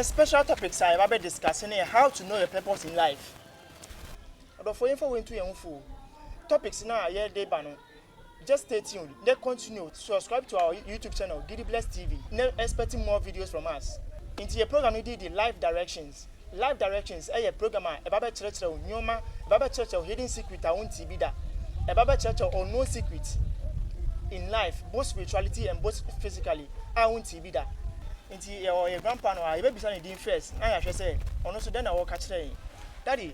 a special topic I have been discussing here, how to know your purpose in life. But for info into your info topics now yeah day bano. Just stay tuned. Then continue. Subscribe to our YouTube channel, Giddy Bless TV. Now expecting more videos from us. Into your program, we did the life directions. Life directions. A program. A Baba Church of Nyoma. Baba Church of Hidden Secret. I won't TV that. A Baba Church of no secret in life, both spirituality and both physically. I won't TV that. Into your grandpa, I baby son in first. I should say. On also then I will catch them. Daddy,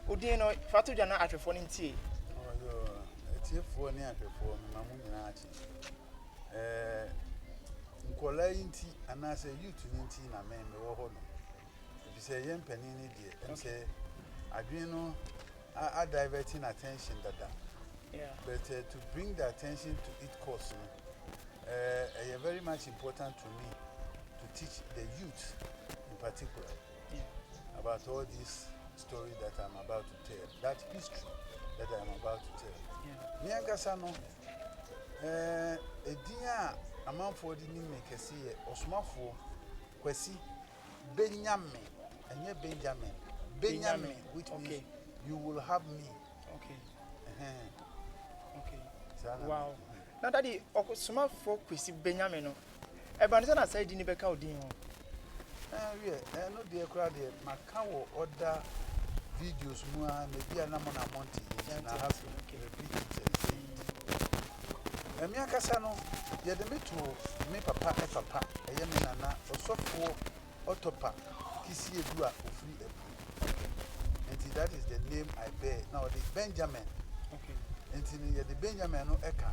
would you know Fatu Jana at your phone in tea? For near before Mamunati. Nkolayinti and I say you to Ninti and a man the Wahono. If you say young penny dear, and say, I do know I diverting attention that. But to bring the attention to it course, very much important to me to teach the youth in particular about all this story that I'm about to tell, that history that I'm about to tell. Niagasano, a dear amount for the name make see Osomafo Kwasi Benjamin, and you're Benjamin, which means you will have me. Okay. Wow. Now, Daddy, Osomafo Kwasi Benjamin, Ebanisa said, didn't be called in. I know the crowd, my cow order videos, maybe a number of monty, and I have to repeat it. Casano, you had me to me papa, a yamina, or so for Otopa, Kissi Dua for free. And that is the name I bear. Now, the Benjamin. And the Benjamin no Eka.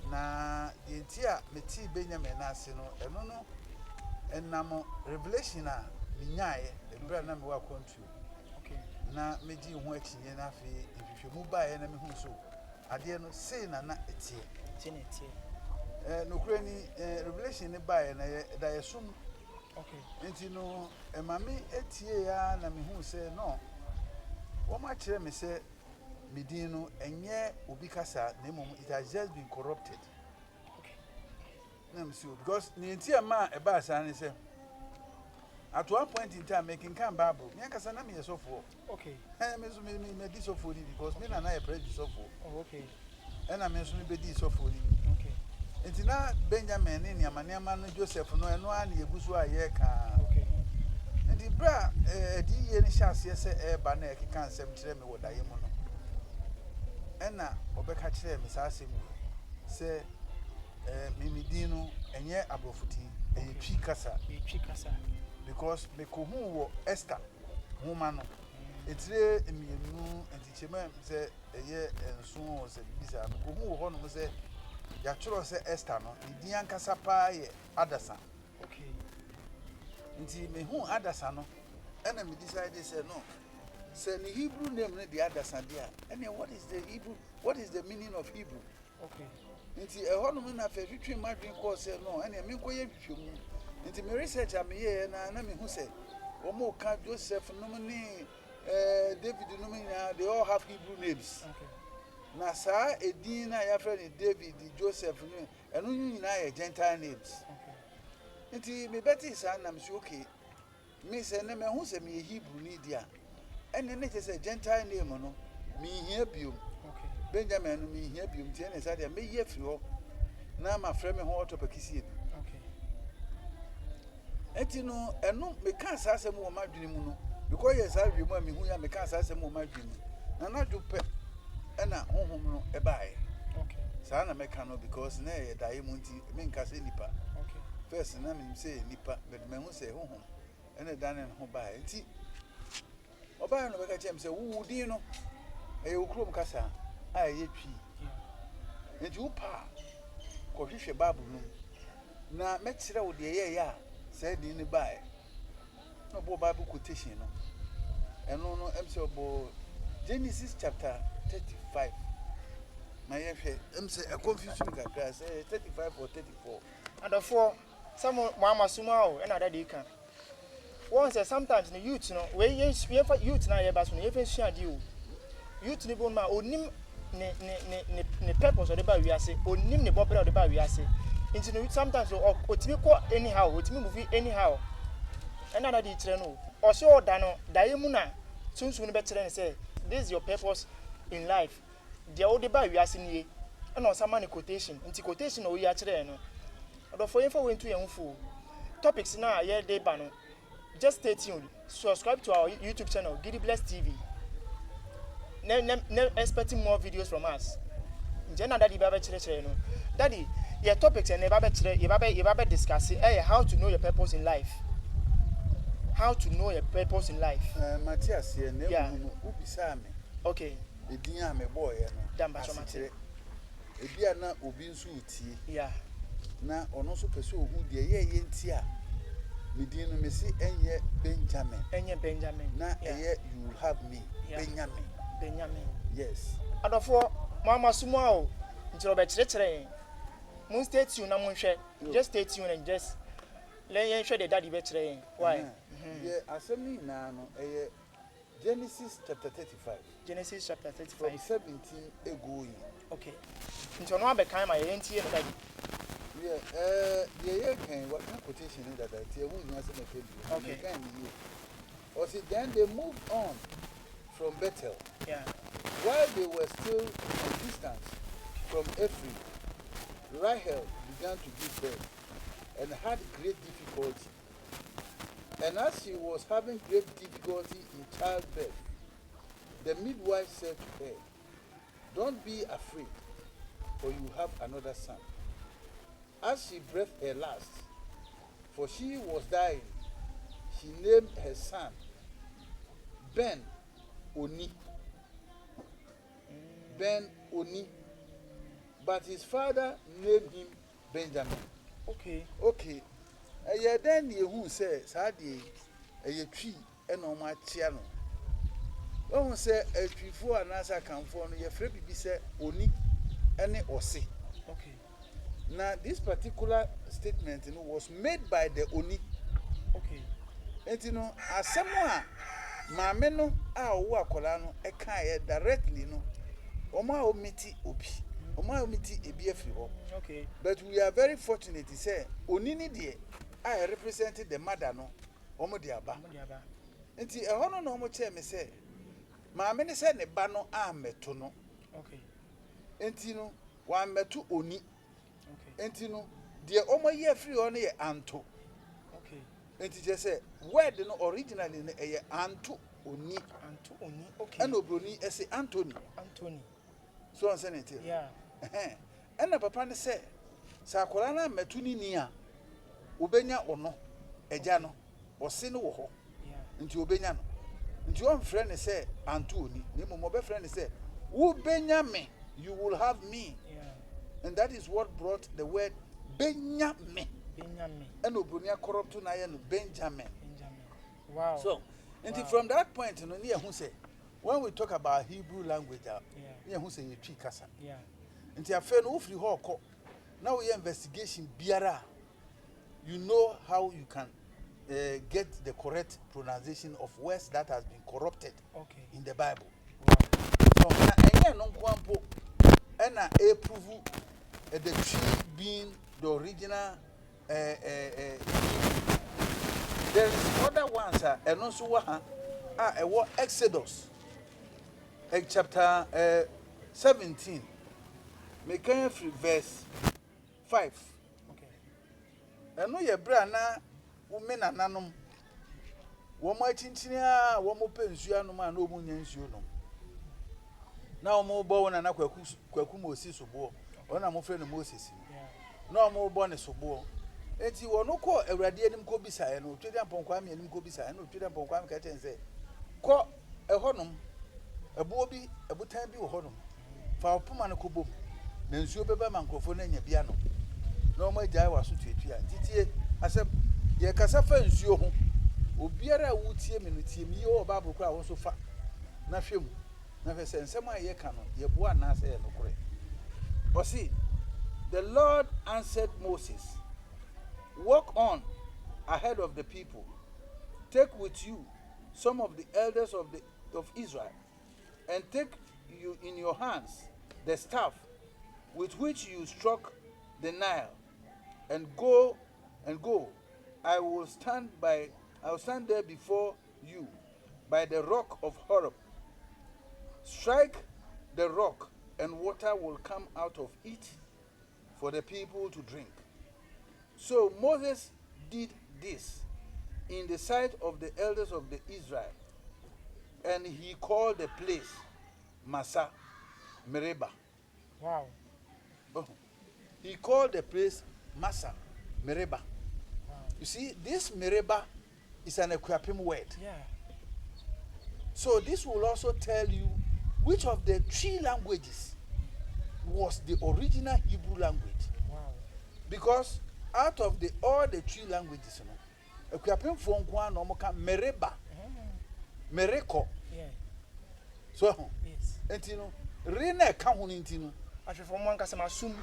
Now, the entire Meti Benjamin Asino, and no, and Namo Revelation, Minyae, the brand number of country. Now, Meji works in Yafi, if you move by enemy who so. I dare not say na it's no cranny revelation by and I assume and you know a mammy etia na me who say no. What my chair me say Medino and ye ubicasa name it has just been corrupted. Because the man a bass and say at one point in time making come Bible, Yakasana me so for. I may be so for because men and I pray so for. And I mention be so for. It's not Benjamin in Yamaniaman Joseph, no, and one Yabuswa Yeka. And the bra, D. any chance, yes, a banner can't send me what I am on. And now, Obeka Chem is asking me, say, Mimidino, and yet Abofuti, a Chicasa. Because me kuhu Esther woman it's re emienu antichema say eye enso say bisa me kuhu ho no say ya choro say Esther no idi ankasa pa ye Adasa. Nti me hu Adasa no and me decide say no say the Hebrew name no the Adasa there and what is the Hebrew, what is the meaning of Hebrew? Nti e ho no na fa twetwe madwen ko say no and me koye twetwe mu. Into my research, I'm here, and I'm who said, Omo can Joseph, Nomini, David, Nomina, they all have Hebrew names. Now, sir, a dean, I have friend David, Joseph, and only I Gentile names. Into me Betty, son, I'm so okay. Miss and Nema, who said me Hebrew Nidia, and then it is a Gentile name, no, me here, Benjamin, me here, tennis, I may yet you. Now, my friend, hot of a kiss. Etino eno me kan sase mo ma dwene mu no because yes I remember me hu ya me kan sase mo ma dwene na na dupe e na honhom no e bae sa na me kan no because na e dae mu nti me nka se nipa first na me say nipa but me hu say honhom e na dan ne ho bae nti obae no be ka chem say wu din no e okrom kasa a ye twi nti wo pa ko hwehwe bible no na me kire wo de ye ya said in the by no Bible quotation no and no MC about Genesis chapter 35. My MC a confusion I say 35 or 34. And therefore some Mama Sumao and other they can. One says sometimes the youth no where youth na yeba so no even share you. Youth ni bon ma onim ne purpose of the ba wiase onim ne bobere of the ba wiase. Sometimes otimi ko anyhow otimi move anyhow And another teacher no. Also, Dano, Diamuna, soon better and say, this is your purpose in life. The old by we are seeing ye, and on some money quotation, into quotation or we are trained. Although for info into young fool. Topics now, yeah, day banner. Just stay tuned. Subscribe to our YouTube channel, Giddy Bless TV. No expecting more videos from us. Jenna Daddy Baba Chere no. Daddy, your topics and Baba discuss how to know your purpose in life. How to know your purpose in life. Matthias here, Yeah. Ubisame. Okay. The dear me boy, Damba Somate. A dear na Ubinsu tea. Yeah. Na or no so pursue who dear ye yentia. Medina Messi and ye Benjamin. And ye Benjamin. Na you will have me. Benjamin. Benjamin. Yes. And for Mama Sumo, until Robert Chere. Moon stay tuned, I'm share. Just stay tuned and just let you show the daddy better. Why? Yeah, assembly now, Genesis chapter 35. Genesis chapter 35. From 17 ago. Okay. Until now, I became my auntie and daddy. Yeah, what quotation is that? Okay. Or see, then they moved on from Bethel. Yeah. While they were still a distance from Ephraim, Rahel began to give birth and had great difficulty. And as she was having great difficulty in childbirth, the midwife said to her, "Don't be afraid, for you have another son." As she breathed her last, for she was dying, she named her son Ben Oni. Ben Oni. But his father named him Benjamin. Okay. Yeah, then you who says, Hadi, a tree and on my channel. One say a tree for an answer come for your friend be said Oni any or say. Okay. Now, this particular statement was made by the Oni. Okay. And as someone, Mameno, our Wakolano, a kaya directly, no, Oma omiti obi. Oma omiti ebi efriho. Okay. But we are very fortunate to say, Onini die, I represented the mother, no, Omo diaba. Enti a hono no mo che me say, Mamene say ne ba no ameto no. Okay. Enti no, wa meto Oni. Okay. Enti no, die Omo ye free on ye anto. Okay. Enti je say, word no originally ne ye anto Oni. Anto Oni. Okay. And Obroni say Anthony. So on senate. Yeah. And the papa say, Sakolana metuni nia, Ubenya ono, Ejano, or Sino ho, into Ubenyano. Into one friend say, Antoni, Nemo Mobe friend say, Ubenya me, you will have me. Yeah. And that is what brought the word Benjamin. And Ubrunia corrupt to Nayan Benjamin. Wow. So, and from that point, no near who say, when we talk about Hebrew language, near who say you tree kasa. Yeah. And your friend who free hawk. Now we investigation biara. You know how you can get the correct pronunciation of words that has been corrupted in the Bible. Wow. So now no kwampo and a prove the tree being the original there is other ones and also what Exodus chapter 17 make verse 5. Okay. And no ye bra na women ananom wo mo achinchini a wo mo pensua no ma na omu nyansuo no na wo mo bo wona na kwaku Moses sobo ona mo frɛ no Moses na wo mo bo ne sobo enti wo no kɔ awurade anim kɔ bisae no twede amponkwa me anim kɔ bisae no twede amponkwa me ka ten sɛ kɔ ɛhɔnom abo bi abutan bi wɔ hɔnom fa opoma no kɔbom na nsuo bɛba mankrofo na nya bia no na ɔmo agyae waso tuatua titie asɛm ye kasa fa nsuo ho obiara a wutie me no tie me ye wɔ Bible kora wo so fa na hwem na hwɛ sɛ nsɛm a ye ka no ye boa na sɛ ye no kore ɔsi the Lord answered Moses, walk on ahead of the people, take with you some of the elders of Israel, and take you in your hands the staff with which you struck the Nile, and go. I will stand by I will stand there before you by the rock of Horeb. Strike the rock, and water will come out of it for the people to drink. So Moses did this in the sight of the elders of the Israel, and he called the place Massa Meribah. Wow. Oh. He called the place Massa Meribah. Wow. You see, this Meribah is an equipping word. Yeah. So this will also tell you which of the 3 languages was the original Hebrew language. Wow. Because out of all the 3 languages, equipping for Meribah, Mereko. Yeah. So, yes. And you know, Rene Kahun intino. I feel from one customer soon,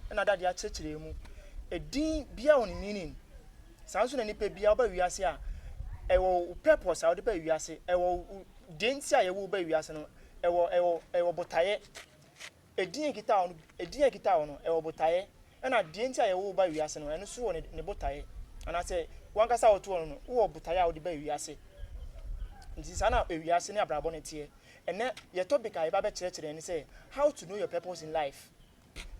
and that they are church. A dean be on meaning. Sounds when any pay be about we are here. I will purpose out the bay we are say. I will didn't say I will be we are saying. I will botaye. A dean guitar, a dear guitar, I will botaye. And I didn't say I will buy we are saying, and so on in the botaye. And I say, one cassa or 2 on who botaya out the bay we are say. This is an we are saying a brabonet here. And then your topic I have church and say how to know your purpose in life.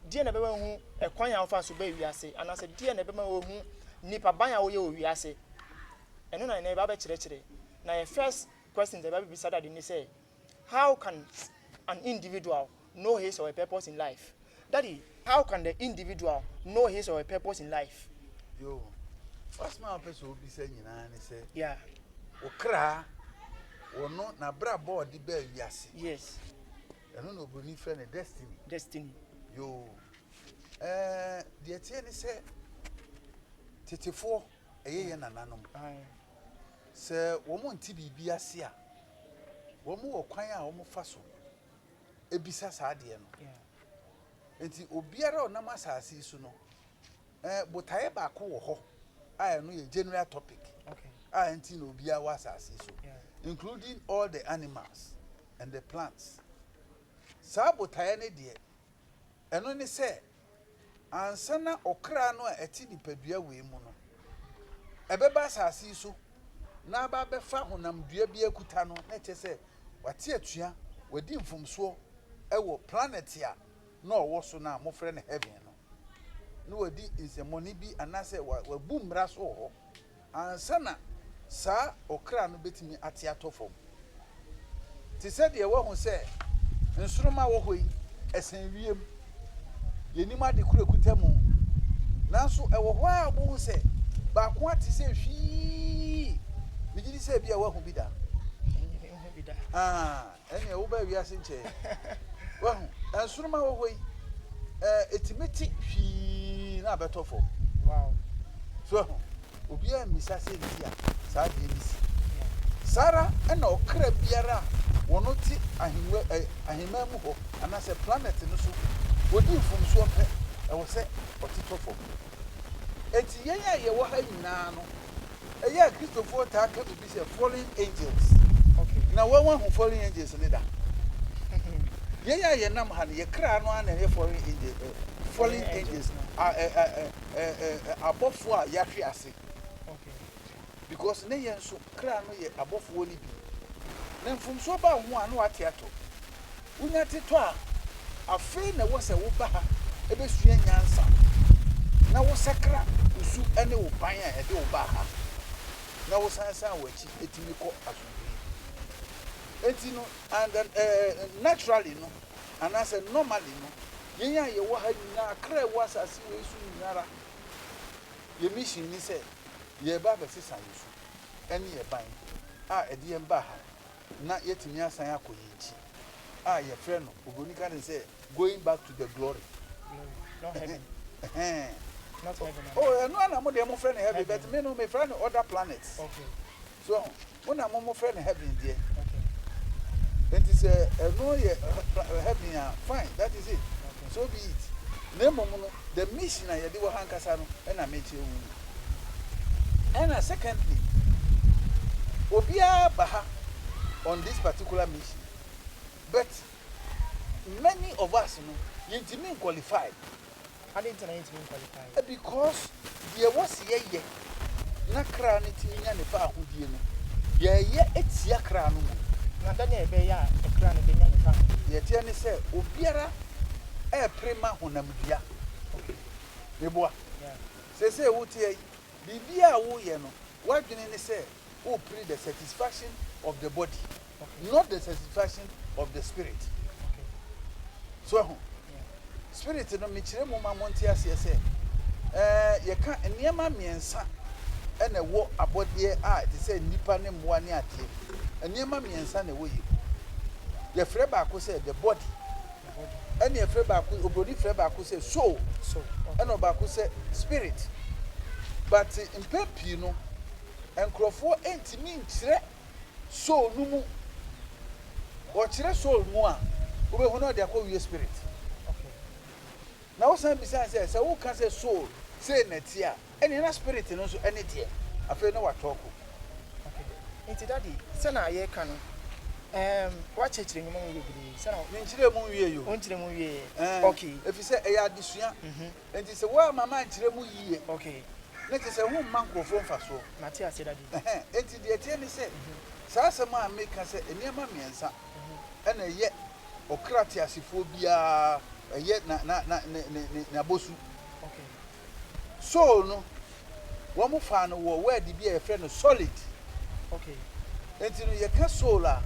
Dear never who a choir of us obey we are say, and I said, dear never who nipa banya we are say. And then I never church. Now, your first question the Bible beside that didn't say, how can an individual know his or her purpose in life? Daddy, how can the individual know his or her purpose in life? Yo, what's my person will be saying, and say, yeah, Okra. Or not na bra board the bear yasi. Yes. I don't know, but friend destiny. Destiny. Yo, the attorney said, 34 a year and anonymous. Sir, woman TB Biasia. Woman or choir or faso. A bisas adian. And the Obiara Namasa seasono. But I ever call I know a general topic. Okay. I ain't no Bia was as Yeah. including all the animals and the plants. Sabotayane dear, and only say, and sana okrano a tini pedua we mono. A bebas has so, na babe fahunam duabia kutano, net say, what tia, we dim from so, ewo planet here, no was so now, more friend heaven. No, is a money be and I say, what boom brass or and sana. Sa okra no betimi atiato fom. Ti said ye wo hu se nsroma wo hoi esen wiem. Yenima de kura kutamu. Nanso e wo ho a wo hu se ba ko ati se hwi. Mi gidi se bia wo hu bida. Ene wo ba wi ase nche. Wo hu nsroma wo hoi etimeti hwi na beto fom. Wow. So obia misase ntia. Sarah and no crab biara wono ti ahima mu ho ana se planet no so wodi fom so pe e wo se otito fom enti yenya ye wo ha nyina no eya Christopher ta ka bi se fallen angels. Okay. Na wo hu fallen angels ne da yenya ye nam ha ne ye kra no ana ye fallen angels abofo a yahwe ase. Because ne yen so kra no ye abofo ni bi na mfum so ba ho anu atiato unya tito a afi na wo se wo ba ha ebesua nyansa na wo sekra usu ene wo ban a ede wo ba ha na wo sansa wachi etimi ko asumbi etino and naturally no and as normally no yenya ye wo ha nyina kra wo asase we su nyara ye mission ni se ye ba be sisan yesu ene ye ban a ede ye ba ha na yetimi asan akoyinchi ye friend no ogoni kan say going back to the glory not heaven. Not heaven. Oh no na mo de mo friend heaven but me no me friend other planets. Okay. So when na mo friend heaven there. Okay. It is no ye heaven fine, that is it. Okay. So be it. Nemo no the mission ye de wo hankasa no na me che wu. And secondly, obia baha on this particular mission. But many of us, you didn't qualify. I didn't qualify. Because there was ye na kra ne ti nya ne fa ahodie no ye etia kra no mu na da ne be ya e kra ne be nya ne fa ye tie ne se obiara e prema honamdua meboa se wotie bibia wo ye no wadwene ne se o pre the satisfaction of the body not the satisfaction of the spirit so spirit no me kire mo ma monte ase se ye ka niema miensa ene wo abode a te se nipa ne moa ne ate niema miensa na wo yi ye frɛ ba ko se the body ene ye frɛ ba ko obrodi frɛ ba ko se soul ene ba ko se spirit but in pepi no enkrofo entimi nkire soul no mu o kire soul mu a wo be hu no de akɔ spirit. Now, some besides says, who can say soul, say netia, and in a spirit, and also any tear. I feel no what talk. Okay. Into daddy, Sana, ye can watch it in the movie. Sana, Minchile movie, you want to the movie. Okay. If you say a yard this year, and it's a well, my mind to the movie. Okay. Let us a woman go from Faso. Matthias said, It's the attorney said, Sasama make us a near mammy and a yet or cratiasiphobia. Yet na bosu. Okay. So no, one more fan where the be a friend of solid. Okay. And you know you can solar.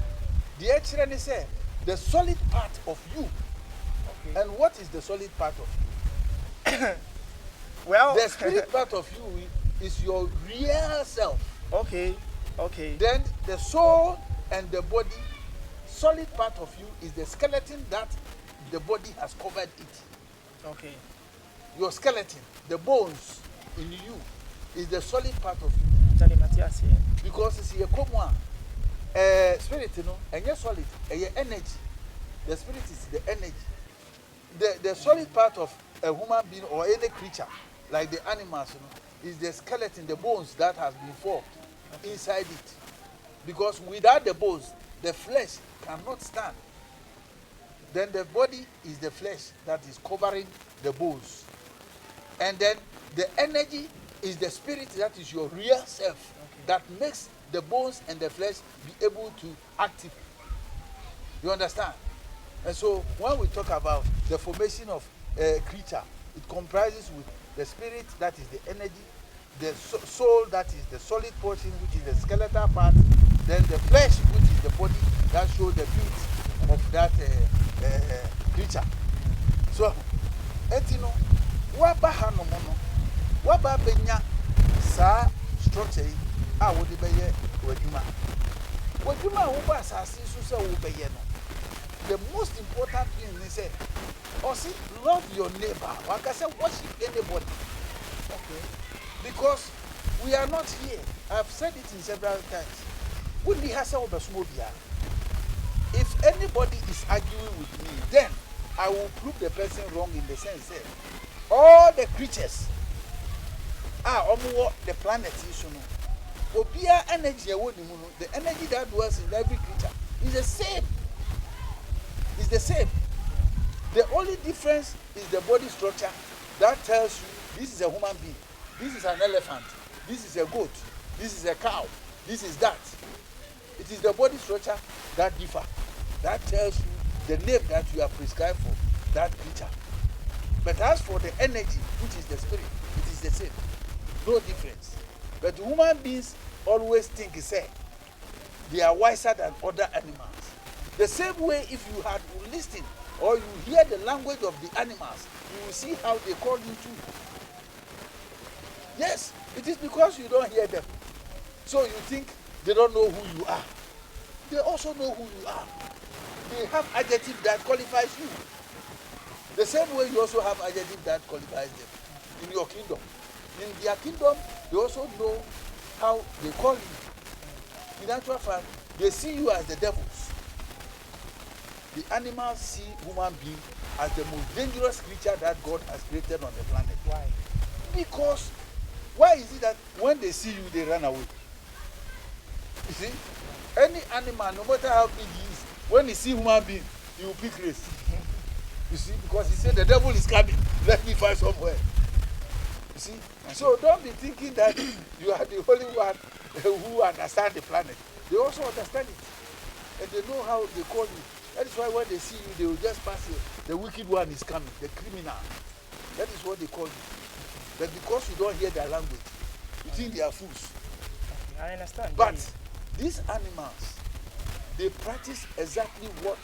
The actually say the solid part of you. Okay. And what is the solid part of you? Well, the spirit part of you is your real self. Okay. Okay. Then the soul and the body, solid part of you is the skeleton that the body has covered it. Okay. Your skeleton, the bones in you, is the solid part of you. Daddy Matthias here. Because it's a common spirit, you know, and your solid, and your energy. The spirit is the energy. The solid part of a human being or any creature, like the animals, you know, is the skeleton, the bones that has been formed inside it. Because without the bones, the flesh cannot stand. Then the body is the flesh that is covering the bones. And then the energy is the spirit that is your real self that makes the bones and the flesh be able to active. You understand? And so when we talk about the formation of a creature, it comprises with the spirit that is the energy, the soul that is the solid portion, which is the skeletal part, then the flesh, which is the body that shows the beauty of that creature. So, etino, waba hano mono, waba benya sa structure a wodi beye wadwuma. Wadwuma wo ba asase so se wo beye no. The most important thing is say, love your neighbor. Like I said, worship anybody. Okay. Because we are not here. I've said it in several times. If anybody is arguing with me, then I will prove the person wrong in the sense that all the creatures are almost the planet is energy, the energy that dwells in every creature is the same. It's the same. The only difference is the body structure that tells you this is a human being, this is an elephant, this is a goat, this is a cow, this is that. It is the body structure that differ. That tells you the name that you are prescribed for that creature. But as for the energy, which is the spirit, it is the same. No difference. But human beings always think say they are wiser than other animals. The same way, if you had listened or you hear the language of the animals, you will see how they call you too. Yes, it is because you don't hear them. So you think they don't know who you are. They also know who you are. They have adjective that qualifies you. The same way you also have adjective that qualifies them in your kingdom. In their kingdom, they also know how they call you. In actual fact, they see you as the devils. The animals see human being as the most dangerous creature that God has created on the planet. Why? Because, why is it that when they see you, they run away? You see, any animal, no matter how big he is, when he see human being, he will pick race. You see, because he said the devil is coming. Let me find somewhere. You see? Okay. So don't be thinking that you are the only one who understand the planet. They also understand it. And they know how they call you. That is why when they see you, they will just pass it. The wicked one is coming, the criminal. That is what they call you. But because you don't hear their language, you think they are fools. Okay, I understand. But these animals, they practice exactly what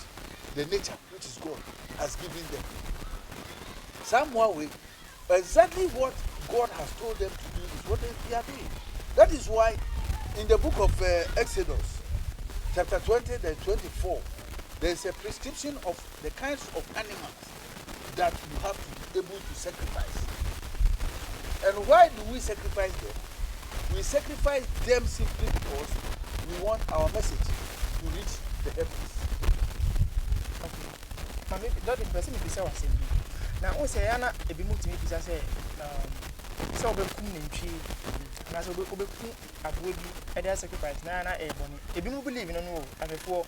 the nature, which is God, has given them. Somewhere way, exactly what God has told them to do is what they are doing. That is why in the book of Exodus, chapter 20 and 24, there is a prescription of the kinds of animals that you have to be able to sacrifice. And why do we sacrifice them? We sacrifice them simply because we want our message to reach the heavens. Okay. Mami, that is person be say was saying. Now, o say ana ebi mu timi bisa say so obekum nintwi na so obekum aboa bi e dey sacrifice na e boni. Ebi mu believe no no afefo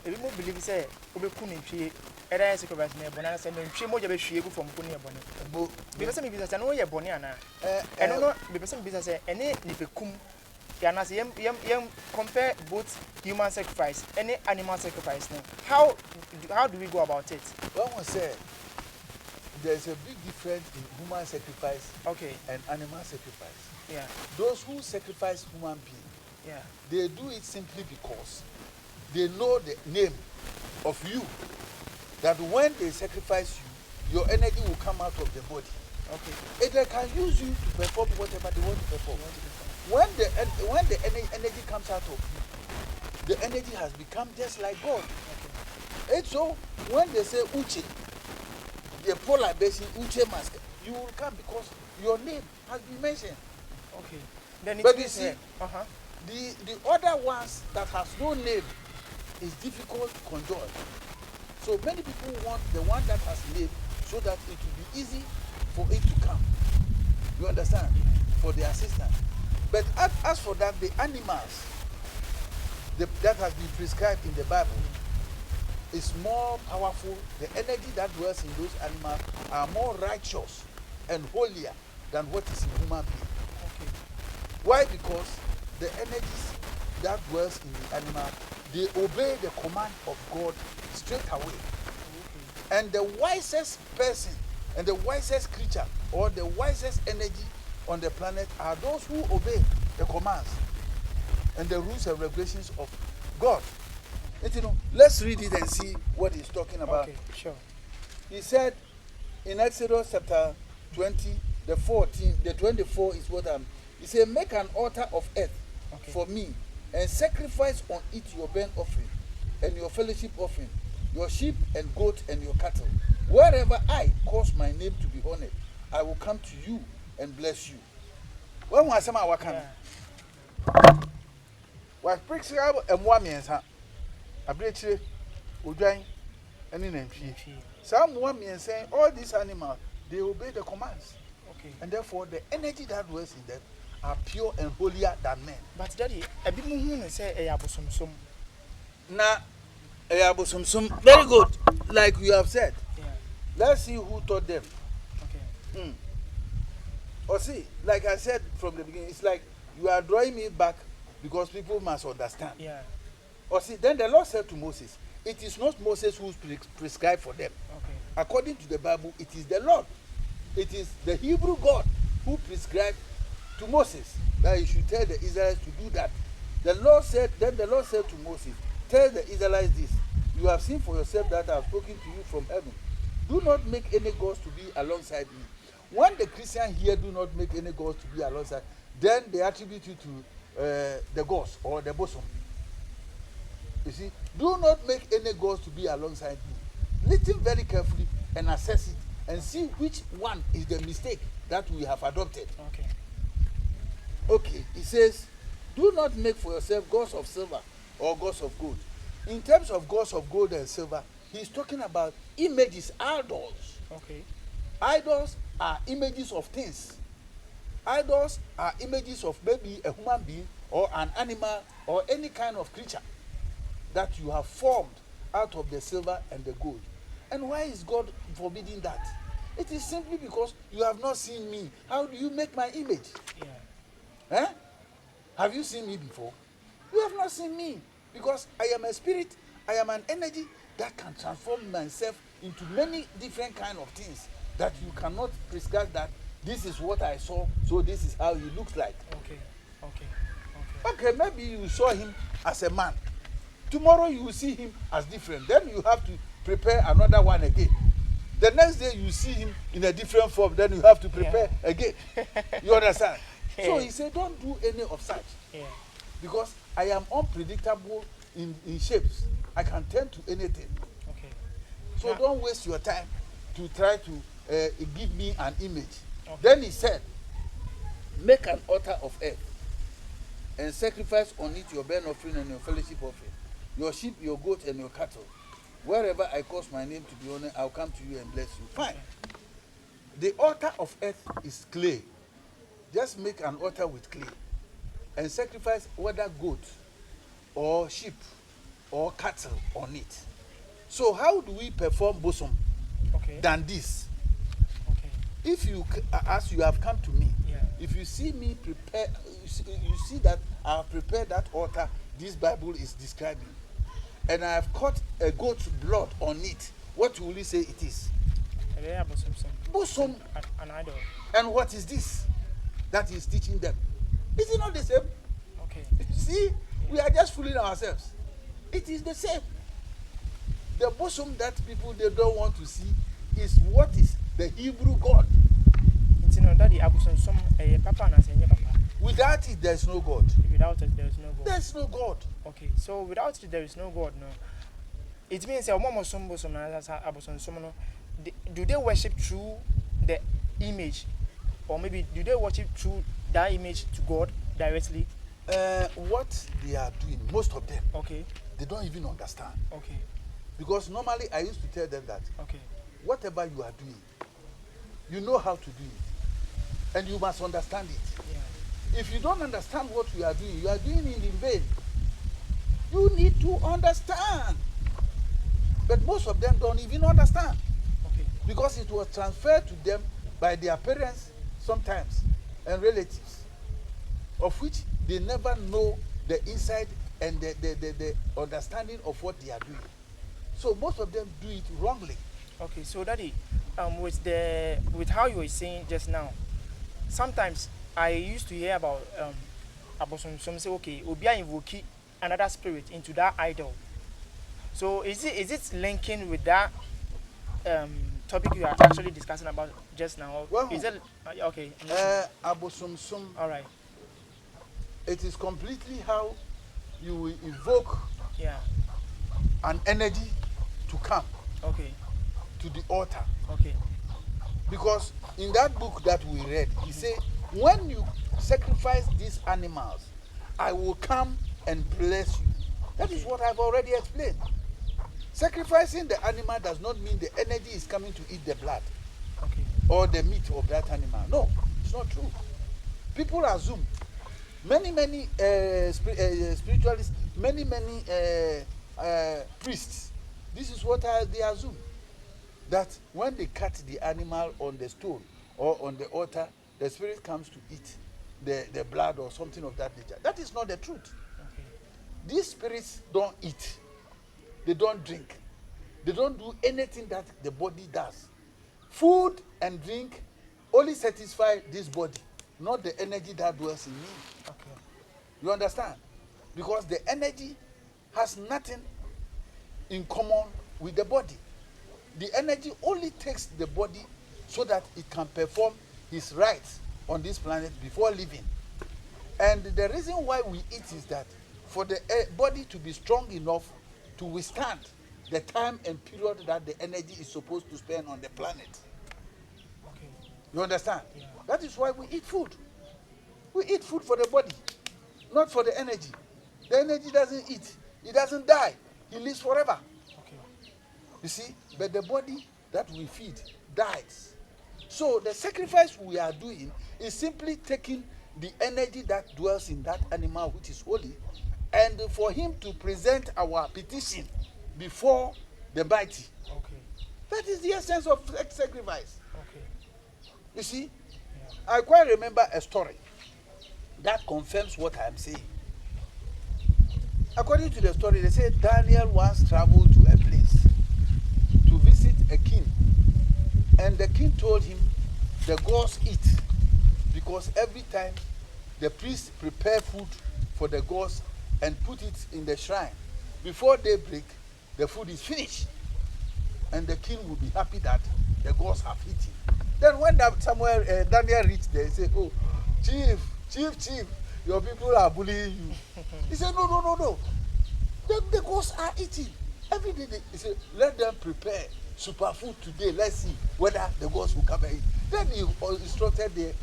ebi mu believe say obekum nintwi e dey sacrifice na e boni na say nintwi mo je be hwie gu from ko ne e boni. Bo be person be bisa say no ye boni ana. E no be person be bisa say ene ni bekum ya na say yem compare both human sacrifice and animal sacrifice now. How do we go about it? One will say there's a big difference in human sacrifice and animal sacrifice. Yeah. Those who sacrifice human being, they do it simply because they know the name of you. That when they sacrifice you, your energy will come out of the body. Okay. And they can use you to perform whatever they want to perform. When the energy comes out of you, the energy has become just like God. Okay. And so when they say Uche, the polar basin Uche mask, you will come because your name has been mentioned. Okay. Then but you see, the other ones that has no name is difficult to conjure. So many people want the one that has name so that it will be easy for it to come. You understand? For the assistance. But as for that, the animals that has been prescribed in the Bible is more powerful. The energy that dwells in those animals are more righteous and holier than what is in human being. Okay. Why? Because the energies that dwells in the animal, they obey the command of God straight away. Okay. And the wisest person and the wisest creature or the wisest energy on the planet are those who obey the commands and the rules and regulations of God. And, you know, let's read it and see what he's talking about. Okay, sure. He said in Exodus chapter 20, the 14, the 24 is what he said, make an altar of earth for me and sacrifice on it your burnt offering and your fellowship offering, your sheep and goat and your cattle. Wherever I cause my name to be honored, I will come to you and bless you. When was some our coming? What brings out and 1 man's hand? A bridge, Ujain, and in entry. Some 1 man saying all these animals they obey the commands. Okay. And therefore the energy that dwells in them are pure and holier than men. But daddy, a bit more say a yabosum. Now, a yabosum. Very good. Like you have said. Yeah. Let's see who taught them. Okay. Or see, like I said from the beginning, it's like you are drawing me back because people must understand. Yeah. Or see, then the Lord said to Moses, it is not Moses who prescribed for them. Okay. According to the Bible, it is the Lord. It is the Hebrew God who prescribed to Moses that he should tell the Israelites to do that. Then the Lord said to Moses, tell the Israelites this, you have seen for yourself that I have spoken to you from heaven. Do not make any gods to be alongside me. When the Christian here do not make any gods to be alongside, then they attribute you to the gods or the bosom. You see, do not make any gods to be alongside me. Listen very carefully and assess it and see which one is the mistake that we have adopted. Okay. Okay, it says, do not make for yourself gods of silver or gods of gold. In terms of gods of gold and silver, he's talking about images, idols. Okay. Idols are images of things. Idols are images of maybe a human being or an animal or any kind of creature that you have formed out of the silver and the gold. And why is God forbidding that? It is simply because you have not seen me. How do you make my image? Yeah. Have you seen me before? You have not seen me because I am a spirit. I am an energy that can transform myself into many different kind of things that you cannot prescribe that this is what I saw, so this is how he looks like. Okay, maybe you saw him as a man. Tomorrow you will see him as different. Then you have to prepare another one again. The next day you see him in a different form. Then you have to prepare again. You understand? So he said, don't do any of such. Because I am unpredictable in shapes. I can turn to anything. So don't waste your time to try to give me an image. Then he said, make an altar of earth and sacrifice on it your burnt offering and your fellowship offering, your sheep, your goats, and your cattle. Wherever I cause my name to be honored, I'll come to you and bless you. Fine. The altar of earth is clay. Just make an altar with clay and sacrifice whether goat or sheep or cattle on it. So how do we perform bosom than this? If you, as you have come to me, if you see me prepare, you see that I have prepared that altar this Bible is describing, and I have cut a goat's blood on it, what will you say it is? Bosom. An idol. And what is this that he is teaching them? Is it not the same? See, we are just fooling ourselves. It is the same. The bosom that people they don't want to see is what is the Hebrew God. Without it, there is no God. Without it, there is no God. There is no God. Okay, so without it, there is no God. No, it means do they worship through the image, or maybe do they worship through that image to God directly? What they are doing, most of them, they don't even understand. Because normally I used to tell them that whatever you are doing, you know how to do it, and you must understand it. If you don't understand what you are doing it in vain. You need to understand. But most of them don't even understand. Because it was transferred to them by their parents sometimes and relatives, of which they never know the inside and the understanding of what they are doing. So most of them do it wrongly. Okay, so Daddy, with how you were saying just now, sometimes I used to hear about some say, okay, Obia invoke another spirit into that idol. So is it linking with that topic you are actually discussing about just now? Well, is it okay? Abosomsom. All right. It is completely how you will evoke an energy to come to the altar. Because in that book that we read, he said, when you sacrifice these animals, I will come and bless you. That is what I've already explained. Sacrificing the animal does not mean the energy is coming to eat the blood or the meat of that animal. No, it's not true. People assume, many spiritualists, many priests, this is what they assume. That when they cut the animal on the stone or on the altar, the spirit comes to eat the blood or something of that nature. That is not the truth. These spirits don't eat. They don't drink. They don't do anything that the body does. Food and drink only satisfy this body, not the energy that dwells in me. You understand? Because the energy has nothing in common with the body. The energy only takes the body so that it can perform its rights on this planet before living. And the reason why we eat is that for the body to be strong enough to withstand the time and period that the energy is supposed to spend on the planet. You understand? That is why we eat food. We eat food for the body, not for the energy. The energy doesn't eat. It doesn't die. It lives forever. You see? But the body that we feed dies. So the sacrifice we are doing is simply taking the energy that dwells in that animal which is holy, and for him to present our petition before the mighty. That is the essence of sacrifice. Okay. You see, Yeah. I quite remember a story that confirms what I am saying. According to the story, they say Daniel once traveled to a place to visit a king, and the king told him the gods eat, because every time the priests prepare food for the gods and put it in the shrine, before daybreak the food is finished, and the king will be happy that the gods have eaten. Then when Daniel reached there, he said, "Oh, chief, your people are bullying you." He said, "No. The gods are eating every day." He said, "Let them prepare superfood today. Let's see whether the gods will come and eat." Then he instructed the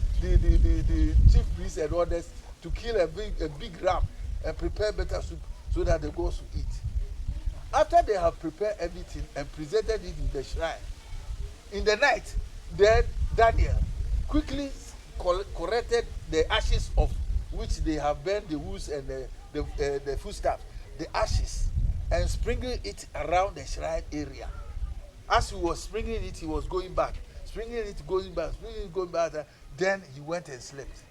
chief priests and others to kill a big ram and prepare better soup so that the gods will eat. After they have prepared everything and presented it in the shrine, in the night, then Daniel quickly corrected the ashes of which they have burned the woods and the foodstuff, the ashes, and sprinkled it around the shrine area. As he was sprinkling it, he was going back, going back. Then he went and slept.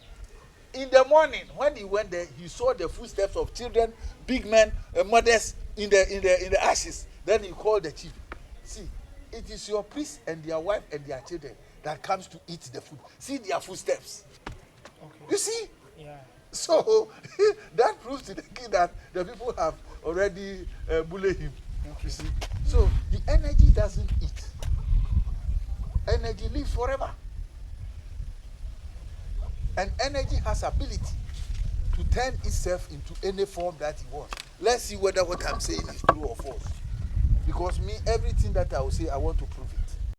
In the morning, when he went there, he saw the footsteps of children, big men, mothers in the ashes. Then he called the chief. "See, it is your priest and their wife and their children that comes to eat the food. See their footsteps." Okay. You see? Yeah. So that proves to the king that the people have already bullied him. Okay. You see? So the energy doesn't eat. Energy lives forever. And energy has ability to turn itself into any form that it wants. Let's see whether what I'm saying is true or false. Because me, everything that I will say, I want to prove it.